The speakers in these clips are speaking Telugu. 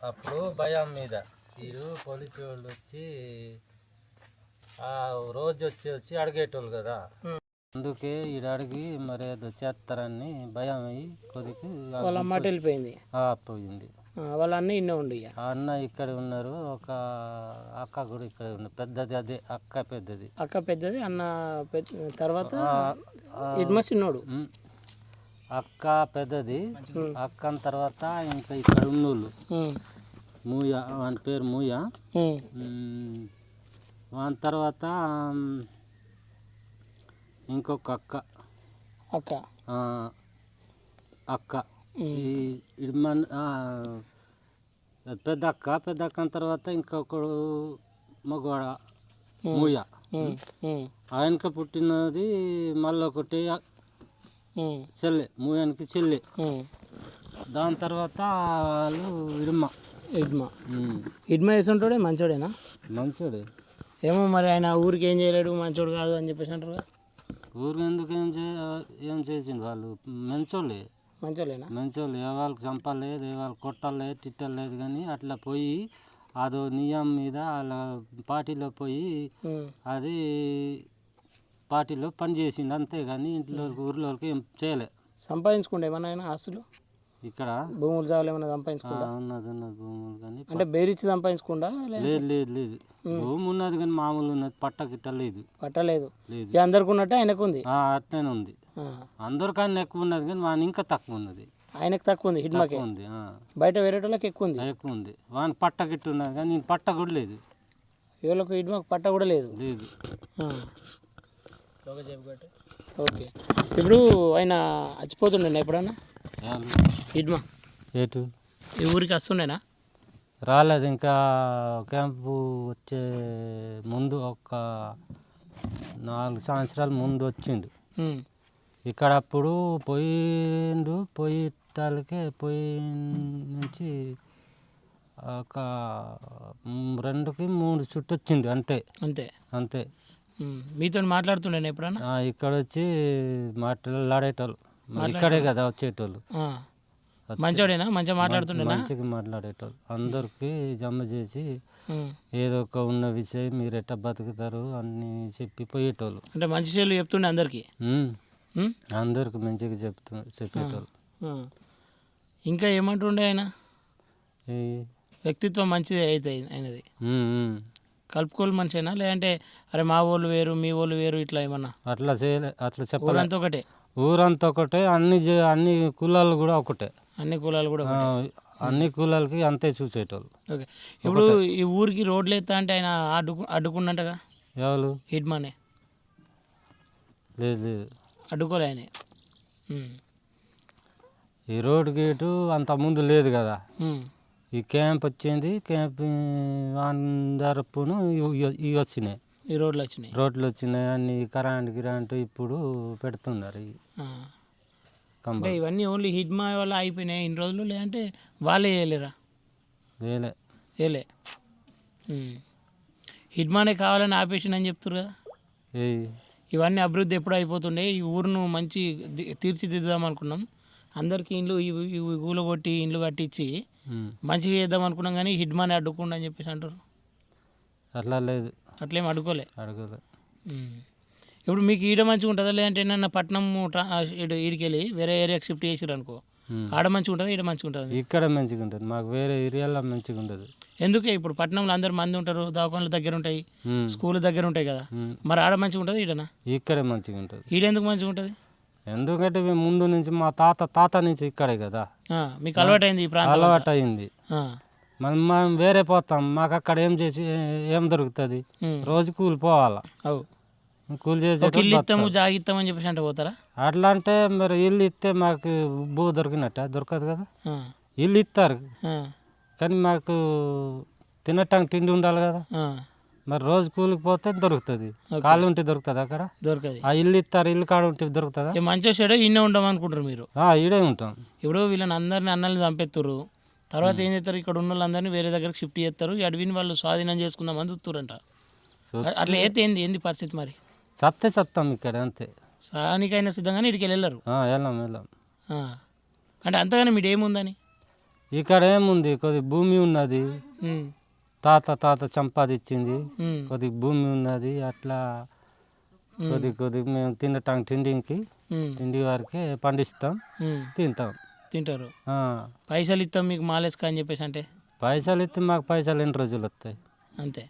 అప్పుడు భయం మీద వీడు పోలీసు వాళ్ళు వచ్చి రోజు వచ్చి అడిగేటోళ్ళు కదా, అందుకే ఈడ అడిగి మరి ఏదో చేస్తారని భయం అయ్యి కొద్దికి వాళ్ళ అమ్మాట వెళ్ళిపోయింది. పోయింది. వాళ్ళ అన్న ఇన్నో ఉండి అన్న ఇక్కడ ఉన్నారు, ఒక అక్క కూడా ఇక్కడ ఉన్నారు. పెద్దది అదే అక్క పెద్దది అన్న తర్వాత ఇడ్మ చిన్నోడు. అక్క పెద్దది, అక్క తర్వాత ఇంకా ఇక్కడ ఉన్నోళ్ళు మూయ, వాని పేరు మూయ. వాని తర్వాత ఇంకొక అక్క ఇడ్మన్ పెద్ద అక్క తర్వాత ఇంకొకడు మగవాడ మూయ. ఆయనకి పుట్టినది మళ్ళీ ఒకటి చెల్లె, మూయానికి చెల్లె. దాని తర్వాత వాళ్ళు ఇడ్మ వేసుంటాడే మంచోడేనా? మంచోడే. ఏమో మరి ఆయన ఊరికి ఏం చేయలేడు, మంచోడు కాదు అని చెప్పేసి అంటారు. ఊరికి ఎందుకు ఏం చేసిండు, వాళ్ళు మంచోళ్ళే. మంచోళ్ళే. ఏ వాళ్ళకి చంపలేదు, ఏ వాళ్ళు కొట్టలేదు, తిట్టలేదు. కానీ అట్లా పోయి అదో నియమం మీద అలా పార్టీలో పోయి అది పార్టీలో పని చేసిండు అంతేగాని ఇంట్లో ఊర్లోకి ఏం చేయలే. సంపాదించుకుంటే ఏమన్నా ఆయన ఆస్తులు ఇక్కడ భూములు జాగాలు ఏమైనా సంపాదించుకుంటా? ఉన్నది భూములు కానీ అంటే బేరిచ్చి సంపాదించుకుంటా? లేదు భూమి ఉన్నది కానీ మామూలు ఉన్నది, పట్టలేదు. అందరికి ఉన్నట్టు ఆయనకు ఉంది. అట్లనే ఉంది. అందరికన్నా ఎక్కువ ఉన్నది కానీ వాని ఇంకా తక్కువ ఉన్నది. ఆయనకు తక్కువ ఉంది, హిడ్మాకి ఉంది. బయట వేరే వాళ్ళకి ఎక్కువ ఉంది. వాని పట్ట గిట్టు ఉన్నది కానీ నేను పట్ట కూడా లేదు. వీళ్ళకు హిడ్మాకి పట్ట కూడా లేదు. ఓకే. ఇప్పుడు ఆయన చచ్చిపోతుండే ఎప్పుడన్నా హిడ్మా ఏటు ఈ ఊరికి వస్తుండేనా? రాలేదు ఇంకా. క్యాంపు వచ్చే ముందు ఒక 4 సంవత్సరాల ముందు వచ్చిండు ఇక్కడ. అప్పుడు పోయిటాలకే నుంచి ఒక 2కి 3 చుట్టూ వచ్చింది అంతే. మీతో మాట్లాడుతుండే ఎప్పుడన్నా? ఇక్కడ వచ్చి మాట్లాడేటోళ్ళు, ఇక్కడే కదా వచ్చేటోళ్ళు. మంచోడేనా? మంచిగా మాట్లాడేటోళ్ళు. అందరికి జమ చేసి ఏదో ఒక ఉన్న విషయం మీరు ఎట్లా బతుకుతారు అన్ని చెప్పి పోయేటోళ్ళు. అంటే మంచి చెల్లు చెప్తుండే అందరికి మంచిగా చెప్పేటోళ్ళు. ఇంకా ఏమంటుండే ఆయన? వ్యక్తిత్వం మంచిది అయితే ఆయనది. కలుపుకోలు మనిషేనా లేదంటే అరే మా వాళ్ళు వేరు మీ వాళ్ళు వేరు ఇట్లా ఏమన్నా? అట్లా చేయలే. అట్లా చెప్పాలి. ఊరంతా ఒకటే. అన్ని కులాలు కూడా ఒకటే. అన్ని కులాలకి అంతే చూసేటోళ్ళు. ఓకే. ఇప్పుడు ఈ ఊరికి రోడ్లు ఎత్తా అంటే ఆయన అడ్డుకున్నట్టుగా ఎవరు? హిడ్మానే. లేదు అడ్డుకోలే ఆయన. ఈ రోడ్డు గేటు అంత ముందు లేదు కదా. ఈ క్యాంప్ వచ్చింది. క్యాంప్ అందరపును ఇవి వచ్చినాయి. ఈ రోడ్లు వచ్చినాయి అన్ని కరెంట్ ఇప్పుడు పెడుతున్నారు. అంటే ఇవన్నీ ఓన్లీ హిడ్మా వల్ల అయిపోయినాయి ఇన్ని రోజులు, లేదంటే వాళ్ళే వేయలేరా? వేయలే. హిడ్మానే కావాలని ఆపేసిందని చెప్తారు కదా. ఇవన్నీ అభివృద్ధి ఎప్పుడు అయిపోతుండే, ఈ ఊరును మంచి తీర్చిదిద్దాం అనుకున్నాం, అందరికీ ఇండ్లు ఊళ్ళో కొట్టి ఇండ్లు కట్టించి మంచిగా చేద్దాం అనుకున్నాం, కానీ హిడ్మానే అడ్డుకుండా అని చెప్పేసి అంటారు. అట్లా లేదు, అట్లేం అడ్డుకోలే. ఇప్పుడు మీకు ఈడ మంచిగా ఉంటుందా, లేదంటే ఏమన్నా పట్నం ఈడికి వెళ్ళి వేరే ఏరియాకి షిఫ్ట్ చేసారు అనుకో, ఆడ మంచిగా ఉంటుందా ఈడ మంచిగా ఉంటుంది? ఇక్కడ మంచిగా ఉంటుంది, మాకు వేరే ఏరియాలో మంచిగా ఉండదు. ఎందుకే? ఇప్పుడు పట్టణంలో అందరు మంది ఉంటారు, దవాఖానలు దగ్గర ఉంటాయి, స్కూల్ దగ్గర ఉంటాయి కదా, మరి ఆడ మంచిగా ఉంటుంది ఈడనా? ఇక్కడే మంచిగా ఉంటుంది. ఈడెందుకు మంచిగా ఉంటుంది? ఎందుకంటే మేము ముందు నుంచి మా తాత నుంచి ఇక్కడే కదా, మీకు అలవాటు అయింది, ఈ ప్రాంతం అలవాటు అయింది. మనం వేరే పోతాం, మాకు అక్కడ ఏం దొరుకుతుంది? రోజు కూలిపోవాలా, కూలి చేసి ఇల్లు ఇస్తాము జాగిస్తామని చెప్పేసి అంటే పోతారా? అట్లా అంటే మరి ఇల్లు ఇస్తే మాకు భూ దొరికినట్ట దొరకదు కదా. ఇల్లు ఇస్తారు కానీ మాకు తినటానికి తిండి ఉండాలి కదా. మరి రోజు కూలికి పోతే దొరుకుతుంది, ఖాళీ ఉంటే దొరుకుతుంది అక్కడ దొరకదు. ఆ ఇల్లు ఇస్తారు, ఇల్లు కాడ ఉంటే దొరుకుతుందా? మంచిగా చెడు ఇన్నే ఉంటాం అనుకుంటారు మీరు. ఈడే ఉంటాం. ఇప్పుడు వీళ్ళని అందరిని అన్నల్ని చంపేస్తారు, తర్వాత ఏం చేస్తారు, ఇక్కడ ఉన్న వాళ్ళందరినీ వేరే దగ్గరకు షిఫ్ట్ చేస్తారు, అడవిని వాళ్ళు స్వాధీనం చేసుకుందామని చూస్తారంట. అట్లా అయితే ఏంది పరిస్థితి? మరి సత్తాం ఇక్కడ అంతే. సానికైనా సిద్ధంగానే ఇక్కడికి వెళ్ళరు. వెళ్ళాం. అంటే అంతగానే మీరు ఏముందని ఇక్కడ ఏముంది, కొద్ది భూమి ఉన్నది, ఉమ్, తాత సంపాదించింది, ఉమ్, కొద్ది భూమి ఉన్నది. అట్లా కొద్ది మేము తిండికి ఉమ్, తిండి వరకే పండిస్తాం, ఉమ్. తింటాం. తింటారు. ఆ, పైసలు ఇస్తాం మీకు మాలేసుక అని చెప్పేసి అంటే పైసలు ఇస్తే మాకు పైసలు ఎన్ని రోజులు వస్తాయి? అంతే.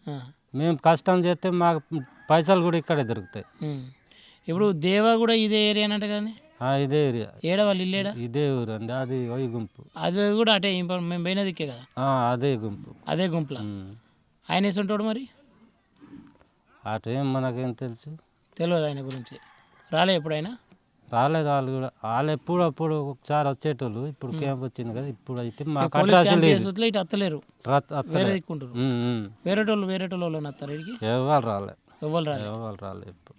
ఆ, మేము కష్టం చేస్తే మాకు పైసలు కూడా ఇక్కడే దొరుకుతాయి. ఉమ్. ఇప్పుడు దేవా కూడా ఇదే ఏరియా అన్నట్టు కానీ ఇదే ఏరియా, ఏడ వాళ్ళు ఇల్లేడా? ఇదే ఊరు అండి. అది ఓయి గుంపు. అది కూడా అటే మేము పోయిన దిక్కే కదా, అదే గుంపు. అదే గుంపులో. ఆయన వేసుంటాడు మరి, అటేం మనకేం తెలుసు, తెలియదు ఆయన గురించి. రాలే ఎప్పుడైనా? రాలేదు. వాళ్ళు కూడా ఎప్పుడప్పుడు ఒకసారి వచ్చేటోళ్ళు. ఇప్పుడు క్యాంప్ వచ్చింది కదా, ఇప్పుడు అయితే మాకు పోలీస్ అడ్రస్ క్యాంప్ లేదు. చేస్తున్నా ఇటు అత్తలేరు, వేరే దిక్కుంటారు. వేరేటోళ్ళు వాళ్ళని అత్తారు ఇడికి. ఎవరు రాలే, ఎవరు రాలే. ఎవరు రాలే ఇప్పుడు.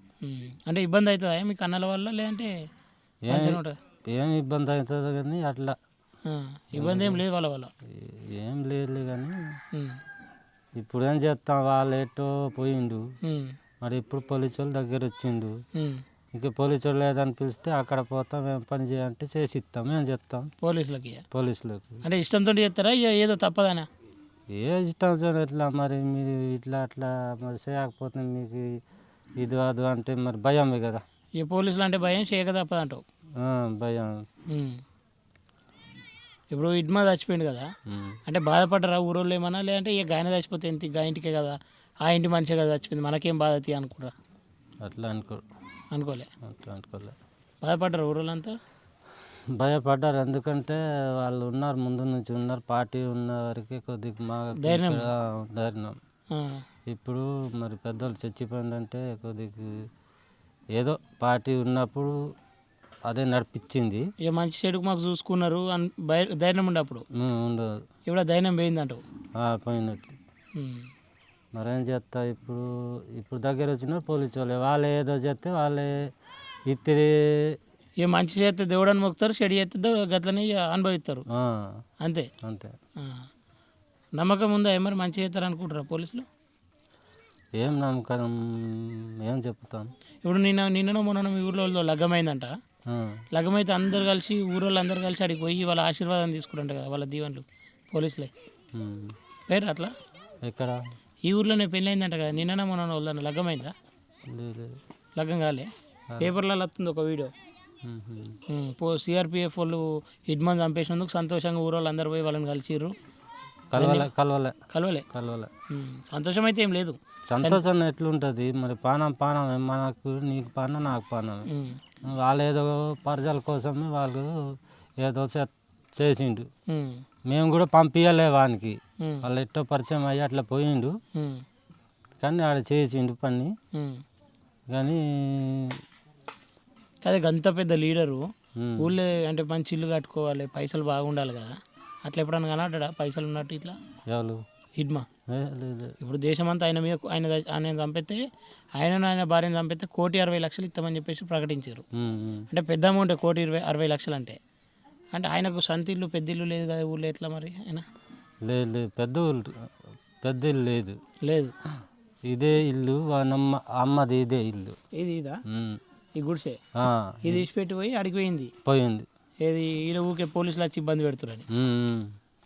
అంటే ఇబ్బంది అవుతుందా మీకు అన్నల వల్ల, లేదంటే మంచిగా ఉంటుందా? ఏం ఇబ్బంది అవుతుంది కానీ అట్లా ఇబ్బంది ఏం లేదు వాళ్ళ వల్ల. ఏం లేదు కానీ ఉమ్, ఇప్పుడు ఏం చేస్తాం, వాళ్ళు ఎటో పోయిండు. ఉమ్, మరి ఇప్పుడు పోలీసు వాళ్ళ దగ్గర వచ్చిండు. ఉమ్. ఇంకా పోలీసు వాళ్ళు లేదని పిలిస్తే అక్కడ పోతాం, ఏం పని చేయాలంటే చేసి ఇస్తాం. ఏం చేస్తాం పోలీసులకి? పోలీసులకు. అంటే ఇష్టంతో చేస్తారా ఏదో తప్పదనా? ఏ ఇష్టం చూడ ఎట్లా మరి మీరు ఇట్లా అట్లా మరి చేయకపోతే మీకు ఇది అది అంటే మరి భయమే కదా. ఈ పోలీసులు అంటే భయం, చేయక తప్పదంటావు. భయం. ఇప్పుడు ఇడ్మా చచ్చిపోయింది కదా, అంటే బాధపడ్డరా ఊరోళ్ళు ఏమన్నా, లేదంటే ఇక గాయన చచ్చిపోతే ఎంత గా ఇంటికే కదా, ఆ ఇంటి మనిషే కదా చచ్చిపోయింది, మనకేం బాధ తీ అనుకురా? అట్లా అనుకోలే. అట్లా అనుకోలే. బాధపడ్డారు ఊరోళ్ళంతా? భయపడ్డారు, ఎందుకంటే వాళ్ళు ఉన్నారు, ముందు నుంచి ఉన్నారు. పార్టీ ఉన్న వరకే కొద్దిగా మా ధైర్యం. ఇప్పుడు మరి పెద్దోళ్ళు చచ్చిపోయిందంటే కొద్దిగా ఏదో పార్టీ ఉన్నప్పుడు అదే నడిపించింది. ఇక మంచి చెడుకు మాకు చూసుకున్నారు ధైర్యం ఉండే అప్పుడు. ఉండదు. ఇప్పుడు ధైర్యం పోయిందంటావు? పోయినట్టు. మరేం చేస్తా, ఇప్పుడు దగ్గర వచ్చిన పోలీసు వాళ్ళే ఏదో చేస్తే వాళ్ళే ఇత్తిరి. ఇక మంచి చేస్తే దేవుడని మొక్కుతారు, చెడు చేస్తే గట్లని అనుభవిస్తారు. అంతే అంతే. నమ్మకం ఉందా మరి మంచి చేస్తారు అనుకుంటారా పోలీసులు? ఏం నమ్మకం, ఏం చెప్తాం. ఇప్పుడు నిన్న మొన్న మీ ఊర్లో లగ్గమైందంట. లగ్గమైతే అందరు కలిసి ఊరోళ్ళు అందరు కలిసి అడిగి పోయి వాళ్ళ ఆశీర్వాదం తీసుకుంటాంట కదా, వాళ్ళ దీవెనలు పోలీసులే పేరు అట్లా. ఎక్కడ? ఈ ఊర్లోనే పెళ్ళి అయిందంట కదా, నిన్న మొన్న వాళ్ళ లగ్గమైందా? లగ్గం కాలే. పేపర్లలో వస్తుంది ఒక వీడియో. సిఆర్పిఎఫ్ వాళ్ళు ఇడ్మన్ చంపేసినందుకు సంతోషంగా ఊరోళ్ళు అందరు పోయి వాళ్ళని కలిసిర్రు. కలవలే. సంతోషం అయితే ఏం లేదు. సంతోషం ఎట్లుంటుంది మరి, పానం మనకు, నీకు పానం నాకు పానం. వాళ్ళు ఏదో ప్రజల కోసమే వాళ్ళు ఏదో చేసిండు, మేము కూడా పంపించలే వానికి. వాళ్ళు ఎట్టో పరిచయం అయ్యి అట్లా పోయిండు, కానీ ఆడ చేసిండు పని. కానీ అదే గంత పెద్ద లీడరు ఊళ్ళో అంటే మంచి ఇల్లు కట్టుకోవాలి, పైసలు బాగుండాలి కదా, అట్లా ఎప్పుడన్నా కనడ్డా పైసలు ఉన్నట్టు ఇట్లా? ఎవరు? హిడ్మా. ఇప్పుడు దేశం అంతా ఆయన చంపితే, ఆయన భార్యను చంపితే 1,60,00,000 ఇస్తామని చెప్పేసి ప్రకటించారు. అంటే పెద్ద అమౌంట్ 1,60,00,000 అంటే ఆయనకు సొంత ఇల్లు పెద్ద ఇల్లు లేదు కదా ఊళ్ళో, ఎట్లా మరి ఆయన? లేదు, పెద్ద ఇల్లు లేదు. ఇదే ఇల్లు అమ్మది, ఇదే ఇల్లు. ఇదా ఈ గుడిసే? ఇది ఇచ్చిపెట్టి పోయి అడిగిపోయింది. ఏది ఈడ ఊకే పోలీసులు వచ్చి ఇబ్బంది పెడుతున్నారని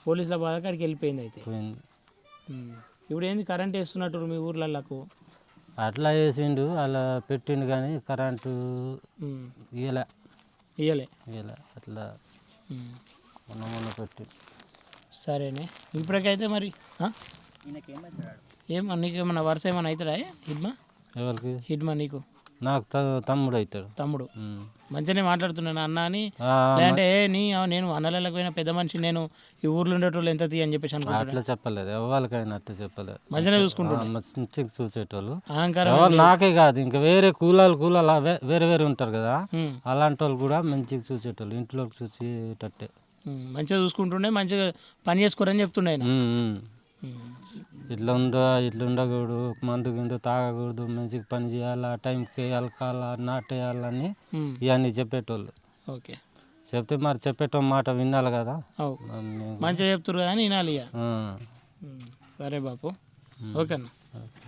పోలీసుల బాధకి అడిగి వెళ్ళిపోయింది. అయితే ఇప్పుడు ఏంది కరెంట్ వేస్తున్నట్టు మీ ఊర్లకు? అట్లా వేసిండు, అలా పెట్టిండు కానీ కరెంటు ఇయ్యలే అట్లా మొన్న పెట్టి. సరేనే. ఇప్పటికైతే మరి నీకేమన్నా వరుస ఏమన్నా అవుతాడా హిడ్మా? ఎవరికి? హిడ్మా నీకు? నాకు తమ్ముడు అవుతాడు. తమ్ముడు మంచిగానే మాట్లాడుతున్నాను అన్న అని, లేదంటే నేను అన్నలకు పోయిన పెద్ద మనిషి, నేను ఈ ఊర్లో ఉండేటోళ్ళు ఎంత తీ అని చెప్పేసి అనుకుంటా. అట్లా చెప్పలేదు, ఎవరికైనా అట్లా చెప్పలేదు. మంచిగానే చూసుకుంటున్నాను, మంచిగా చూసేటోళ్ళు. అహంకారం నాకే కాదు, ఇంకా వేరే కూలాలు వేరే ఉంటారు కదా, అలాంటి వాళ్ళు కూడా మంచిగా చూసేటోళ్ళు, ఇంట్లోకి చూసేటట్టే మంచిగా చూసుకుంటుండే, మంచిగా పని చేసుకోరని చెప్తుండే ఆయన. ఇట్లా ఉండకూడదు, మందు గిందు తాగకూడదు, మంచిగా పని చేయాలా, టైంకి అలకాలా, నాటేయాలని ఇవన్నీ చెప్పేటోళ్ళు. ఓకే, చెప్తే మరి చెప్పేటోళ్ళ మాట వినాలి కదా. మంచిగా చెప్తారు కానీ వినాలి. సరే బాపు, ఓకేనా.